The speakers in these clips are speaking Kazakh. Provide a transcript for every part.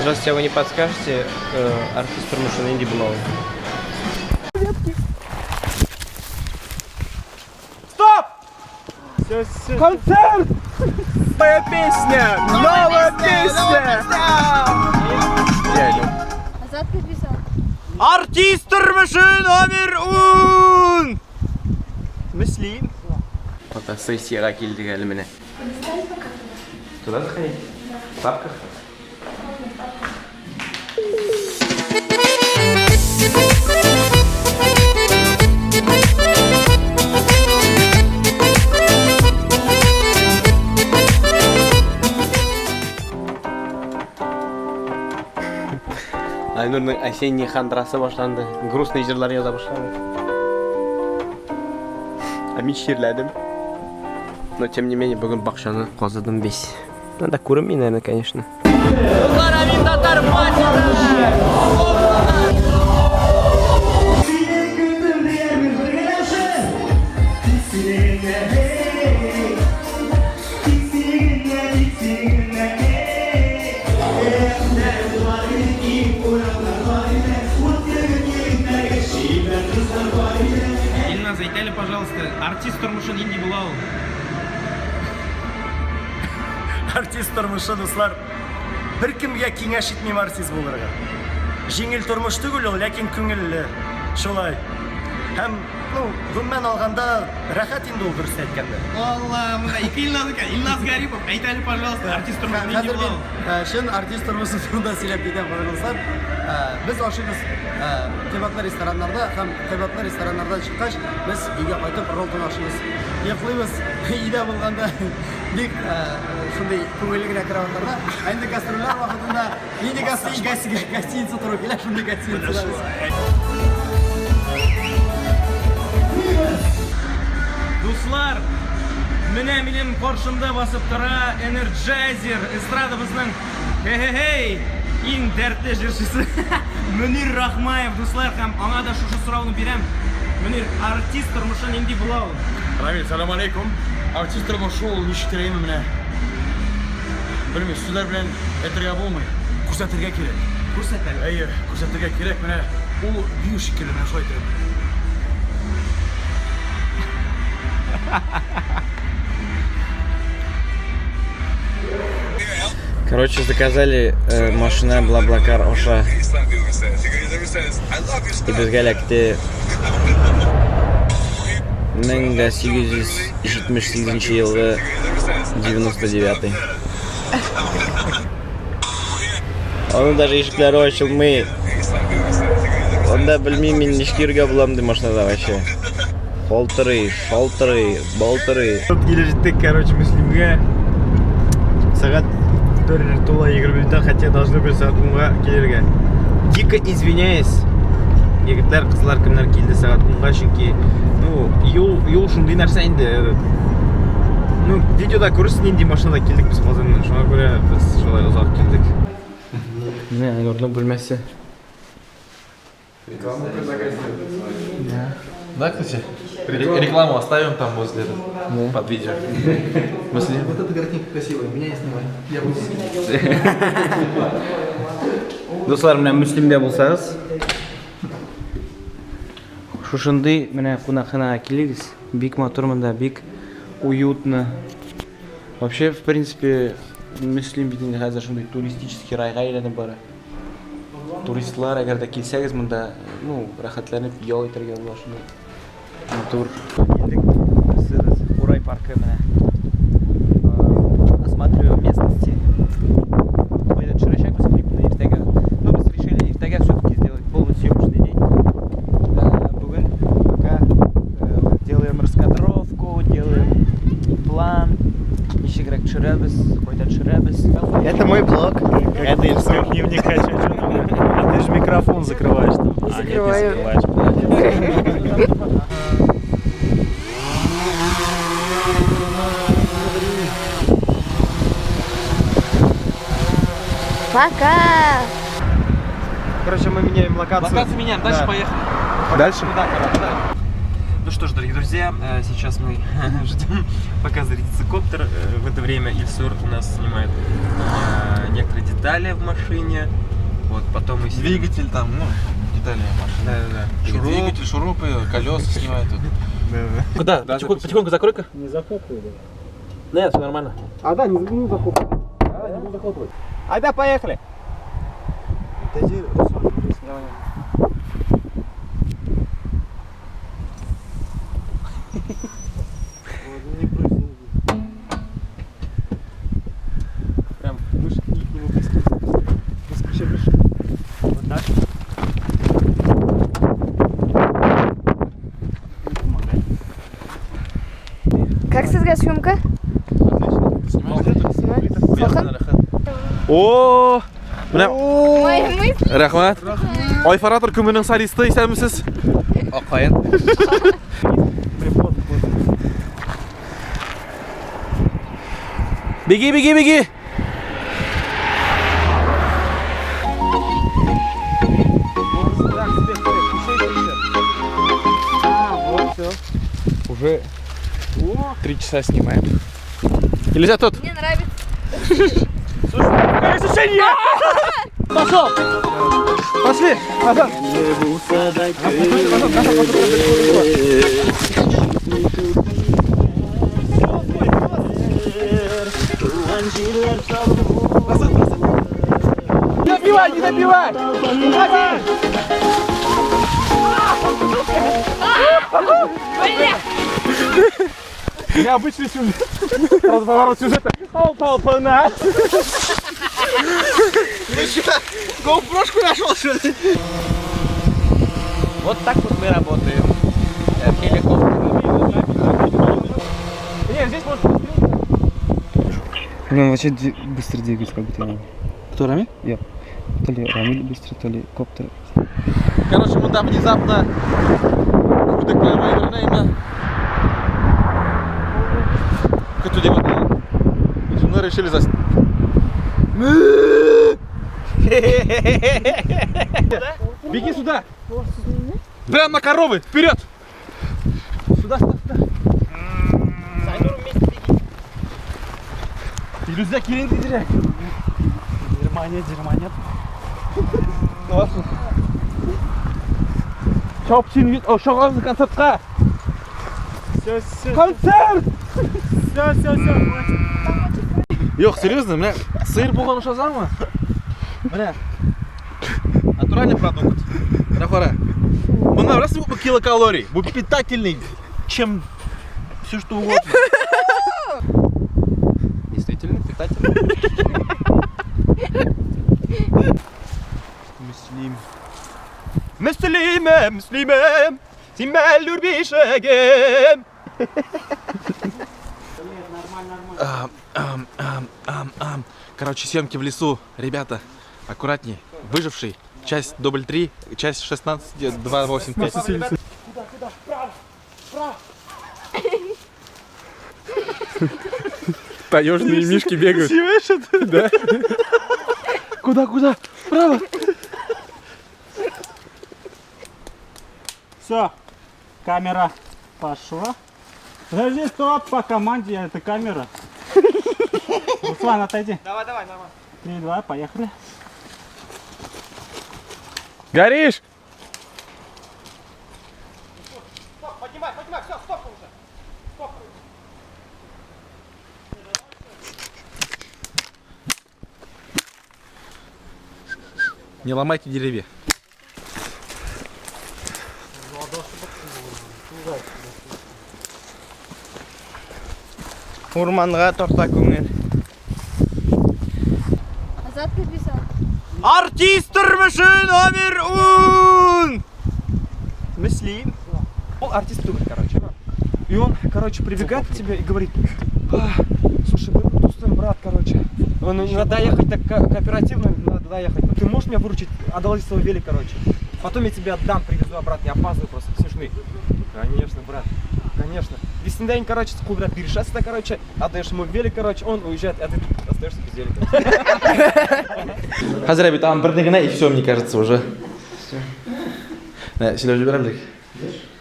Здравствуйте, а вы не подскажете артист Турмушин Инди Блоу? Стоп! Концерт! Новая песня! Новая песня! Азат подписал. Артист Турмушин номер 1! Мислим. Фотосессияға келдік әлі міне. Туда заходить? В тапках? Айнурдың осенний хандрасы башланды. Грустный жырлар яза башлады. Мен шерләдім. Но тем не менее бүгін бақшаны қозыдым 5. Надо курами, наверное, конечно. Ильназ, айтели, пожалуйста, артист Турмушин Инди Блоу. Артист Турмушин услар. Bir kimге кеңеш итмейм артист булырга. Жеңіл турмуш түгел ул, ләкин күңелле. Шулай. Һәм, гомумән алганда рәхәт инде ул дөрес әйткәндә. Алла, мында ике Ильназ икән. Ильназ Гарипов, айтели, пожалуйста, артист Турмушин Инди Блоу. Шын артист турмушы турында сөйләп киткән булсак, без ашыгыз кебаплы рестораннарда һәм кебаплы рестораннардан чыккач, без өйгә кайтып ролл ашыгыз. Йоклыйбыз. Өйдә булганда бик шундый күңелле генә караватларда, инде гастрольләр вакытында инде гостиница туры килә, шундый гостиница. Дуслар, менә минем каршымда басып тора Energizer эстрадабызның хей иң дәртле җырчысы Мөнир Рахмаев, дуслар, һәм аңа да шушы сорауны бирәм. Мөнир, артист Турмушин Инди Блоу. Рамил, салам алейкум. Артист Турмушин ничектирәйме менә? Белмим, сүзләр белән әйтергә булмый. Күрсәтергә кирәк. Күрсәтәле. Әйе, күрсәтергә кирәк менә. Ул бию шикелле менә шулай итеп. Короче, заказали машина Блаблакар Оша. И без галакти 1878 елы 99. Onun даже ишекләре ачылмый. Онда белмим мин ничек йөргә булам ди машинада вообще. Шалтырый, болтырый. Тут киле җиттек, короче, Муслимгә. Сәгать 4:20, хотя должны быть сәгать 10-га килергә. Дико извиняюсь. Егетләр, кызлар, кемнәр килде сәгать 10-га, чөнки, юл шундый нәрсә инде. Видеода күрсен инде машинада килдек без Казаннан. Шуңа күрә без шулай озак килдек. Не, Айнурның бүлмәсе. Рекламу предлагать? Да, кстати? Рекламу оставим там возле под видео. Вот эта картинка красивая, меня не снимай. Я буду снимать. Дуслар, менә Муслимдә булсагыз, шушындый менә кунакханага килегез. Бик матур монда, бик уютно. Вообще, в принципе, Муслим бит инде хәзер шундый туристический райга әйләнеп бара. Туристлар, әгәр дә килсәгез монда, рәхәтләнеп ял итәргә була шундый. Матур. Килдек. Урай паркы менә. Осматриваем местности. Пойдет широчайку скрипт на иртәгә. Без решили иртәгә все-таки сделать полный съемочный день. Бүген пока делаем раскадровку, делаем план. Ничегрәк төшерәбез, кайда төшерәбез. Это мой блог. Это Ильсур дневник, а ты же микрофон закрываешь там. Закрываю. Нет, не закрываешь. Пока! Короче, мы меняем локацию. Локацию меняем, дальше поехали. Дальше? Да, короче, да. Ну что ж, дорогие друзья, сейчас мы ждем, пока зарядится коптер. В это время Ильсур у нас снимает некоторые детали. детали в машине. Вот потом мы Двигатель там, ну, детали машины. Да. И двигатель, шурупы, колеса снимают тут. Куда? Потихоньку закрой-ка. Не захлопывай. Нет, все нормально. А да, не захлопывай. А, не буду захлопывать. Айда, поехали! Отойди, Руслан, здесь. Не брось, прям выше к нему близко. Вообще выше. Вот так. Как sizga syomka? О, мына Мои мысли. рахмат. Айфаратор күмінің солисті исәнмісіз? Ақайын. Беги, беги, беги! Уже 3 часа снимаем. Или за тот? Мне нравится. Пошел! Пошли! Назад! Не добивай, не добивай! Необычный сюжет. Разворот сюжета. Опа-на! GoPro-шку нашел, что ли? Вот так вот мы работаем. Хеликоптер. Не, здесь можно... Ну, вообще быстро двигаюсь, как будто я. Кто, Рамиль? Я. То ли Рамиль быстро, то ли коптер. Короче, мы там внезапно... Курдык именно. Кто делает? И мы решили заснять. Беги сюда! Прям на коровы! Вперед! Сюда, сюда, сюда! Рюкзак yerinde direkt. Германия. Чопчин вид, шоғазы концертқа! Все. Концерт! Все. Жоқ, серьезно, мына сиыр болған ұшазамы? Мына натуральный продукт. Рафара. Мына раз bu килокалорий, bu питательный, чем все что угодно. Действительно, питательно. Müslüme, simmellur bişegem. Короче, съемки в лесу. Ребята, аккуратнее. Выживший. Часть дубль 3, часть 16, 285. Таежные мишки бегают. Да. Куда? Вправо. Все. Камера пошла. Подожди, стоп, по команде, это камера. Руслан, отойди. Давай. 3, 2, поехали. Горишь? Поднимай, все, стоп уже. Не ломайте деревья. Урманға торта көңіл. Азат подписал. Артист тұрмышы номер 1! Мислим. Он артист думает, короче. И он, короче, прибегает к тебе и говорит: слушай, мы пустым, брат, короче. Надо ехать так кооперативно, надо ехать. Ты можешь меня выручить, одолжить свой велик, короче. Потом я тебе отдам, привезу обратно, я опаздываю просто, слушай. Конечно, брат, конечно. Весен день, короче, с клубра перешаться, короче, отдаешь ему велик, короче, он уезжает, а ты тут остаешься без велика. Хазір әбет, бірдігіне и все, мне кажется, уже. Силеп жіберемдік?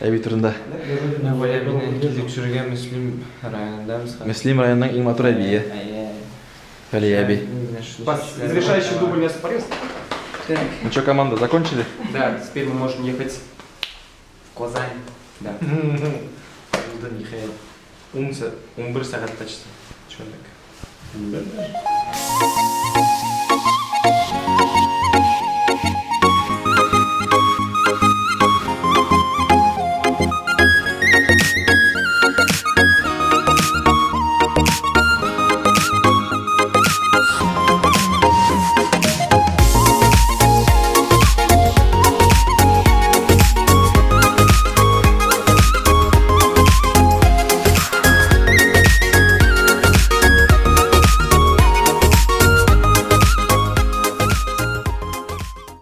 Әбет тұрында. Кезек жүрген Мүслим районындамыз. Мүслим районының ең матур әбейі. Фәли әбей. Решающий дубль вместо порезки. Ну что, команда, закончили? Да, теперь мы можем ехать в Казань. Да. Жылдан Михаил. 11 сағат почти. Чё так?